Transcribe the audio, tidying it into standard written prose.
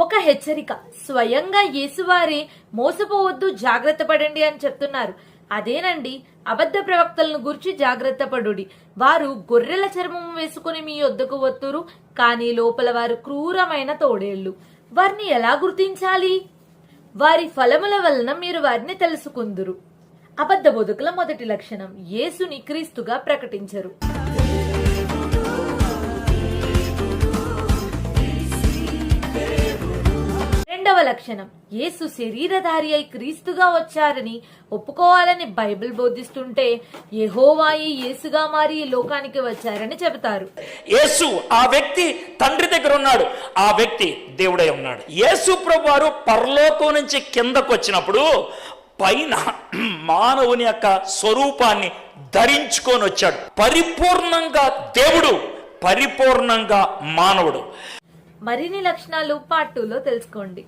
ఒక హెచ్చరిక. స్వయంగా యేసువారే మోసపోవద్దు, జాగ్రత్త పడండి అని చెప్తున్నారు. అదేనండి, అబద్ధ ప్రవక్తలను గురించి జాగ్రత్త పడుడి. వారు గొర్రెల చర్మం వేసుకుని మీ యొద్దకు వత్తురు, కానీ లోపల వారు క్రూరమైన తోడేళ్లు. వారిని ఎలా గుర్తించాలి? వారి ఫలముల వలన మీరు వారిని తెలుసుకుందురు. అబద్ధ బోధకుల మొదటి లక్షణం, యేసుని క్రీస్తుగా ప్రకటించరు. రెండవ లక్షణం, యేసు శరీరధారి అయి క్రీస్తుగా వచ్చారని ఒప్పుకోవాలని బైబిల్ బోధిస్తుంటే యెహోవాయే యేసుగా మారి ఈ లోకానికి వచ్చారని చెబుతారు. యేసు ఆ వ్యక్తి తండ్రి దగ్గర ఉన్నాడు, ఆ వ్యక్తి దేవుడై ఉన్నాడు. యేసు ప్రభు వారు పరలోకం నుంచి కిందకు వచ్చినప్పుడు పైన మానవుని యొక్క స్వరూపాన్ని ధరించుకొని వచ్చాడు. పరిపూర్ణంగా దేవుడు, పరిపూర్ణంగా మానవుడు. మరిన్ని లక్షణాలు పార్ట్ 2లో తెలుసుకోండి.